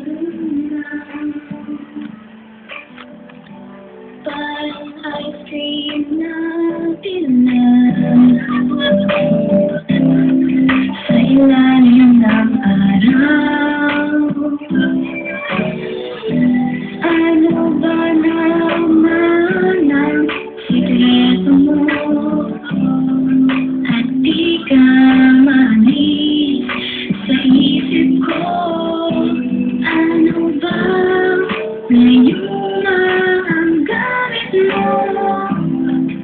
Ice cream natin na sa ilalim ng araw. Ano ba naman ang sikreto mo at di ka manis sa isip ko? Ano ba ngayon na ang gamit mo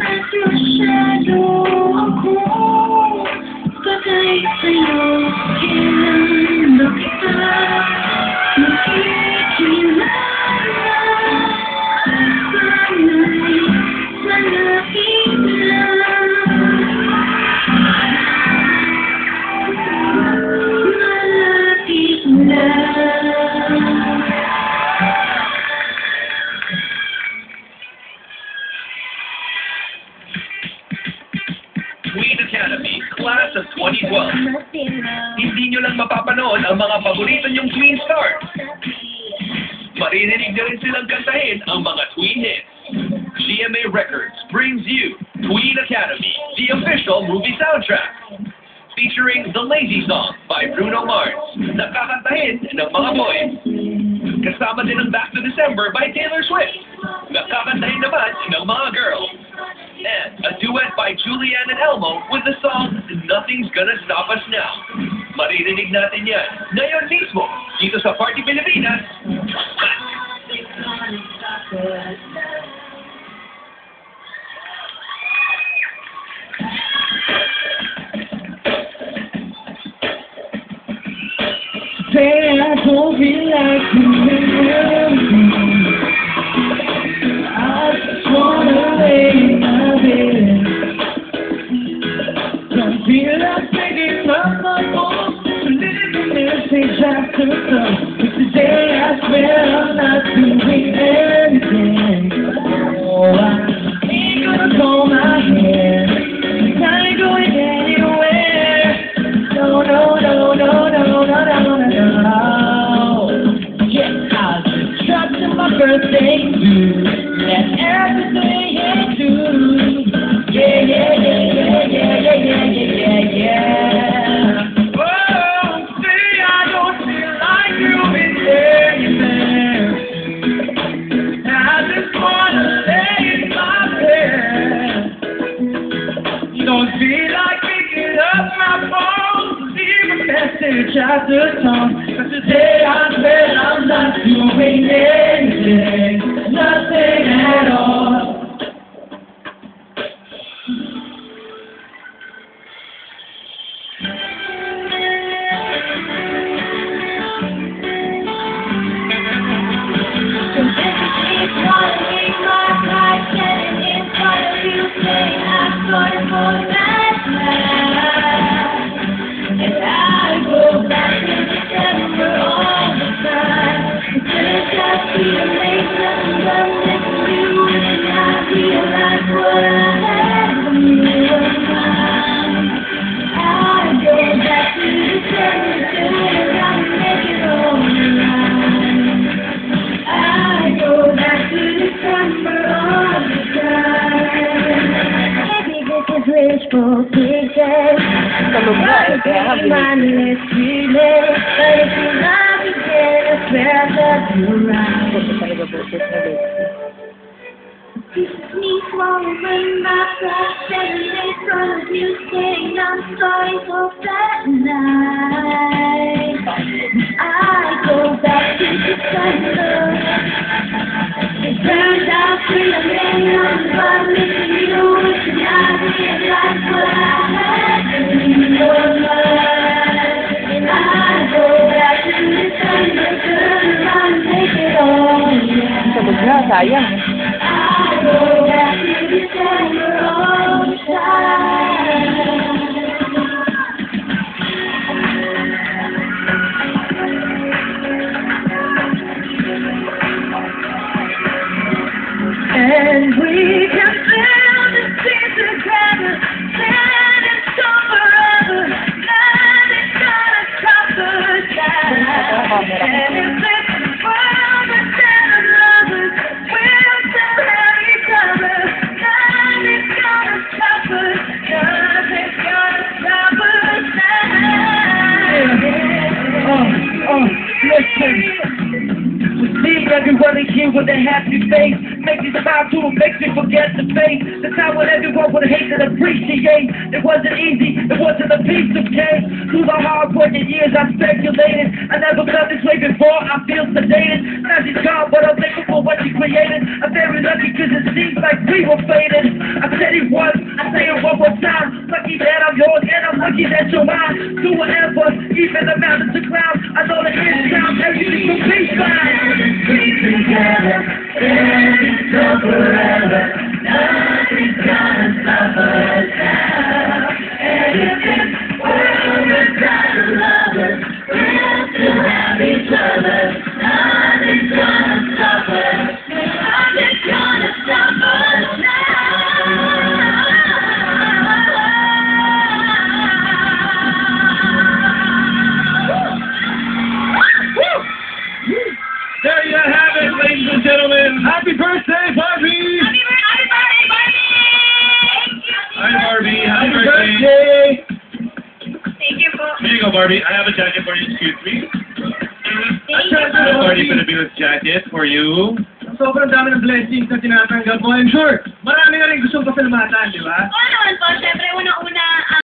at masyado ako patay sa'yo? Kailan ba kita makikilala? Sana'y malapit lang, malapit lang. Queen Academy, Class of 2012. Hindi nyo lang mapapanood ang mga paborito nyong Twin stars. Maririnig nyo rin silang kantahin ang mga Twin hits. GMA Records brings you Queen Academy, the official movie soundtrack. Featuring The Lazy Song by Bruno Mars, nakakantahin ng mga boys. Kasama din ang Back to December by Taylor Swift, nakakantahin naman ng mga girls. And a duet by Julianne and Elmo with the song Nothing's Gonna Stop Us Now. Maririnig natin yan ngayon mismo dito sa Party Pilipinas. Say I don't feel like doing anything. I just wanna lay in my bed. Don't feel like picking up my phone to leave a message after some. But today I swear I'm not doing anything. Oh, I ain't gonna comb my hair. I ain't going anywhere. No, no, no, no, no, no, no, no, no. Yeah, I just dropped in my birthday too. That's everything you do. Yeah, yeah, yeah, yeah, yeah, yeah, yeah, yeah, yeah, yeah. Oh, see, I don't feel like doing anything. I just wanna lay in my bed. Don't feel like picking up my phone to leave a message after tone. But today I swear I'm not doing anything, nothing at all. So basically, calling my life, getting in front of you, saying I'm sorry for that night. And I go back to December all the time. Instead of feeling nothing but missing you, and I realize what I had when you were mine. I go back to December, saying I'm making all right. I go back to December all the time. Maybe this is wishful thinking. Mindless feeling, but if you love me, then I swear I love you right. This is me swallowing my pride, standing in front of you, saying I'm sorry for that night. I go back to December. It turns out feeling I'm missing you, and I realize what I had when you were mine. And I go back to December, turn around and take it all again. Sayang. I go back to December all the time. And we can feel the seas together, and it's gone forever, and it's gonna stop us down. And if it's with a happy face. Makes me smile too, it makes me forget the fate. The time when everyone would hate and appreciate. It wasn't easy, it wasn't a piece of cake. Through the hard working years I speculated. I never felt this way before, I feel sedated. Now she's gone, but I'm thankful for what she created. I'm very lucky cause it seems like we were fated. I said it once, I say it one more time. Lucky that I'm yours and I'm lucky that you're mine. Do whatever, even the mountains to climb. I know the end time, everything will be fine. Together, it's so forever. Nothing's gonna stop us now. And if this world is not lovers, we'll still have each other. Nothing's gonna stop us. Nothing's gonna stop us now. There you have it, ladies and gentlemen. Happy birthday, Barbie! Happy birthday, Barbie! Hi, Barbie. Happy birthday. Thank you po. Here you go, Barbie. I have a jacket for you. Excuse me. Thank you po. Hello, Barbie. Filipinos jacket for you. Sobrang dami ng blessings na tinatanggap mo. I'm sure, marami na rin gustong pasalamatan, di ba? Oo naman po, syempre, unang-una,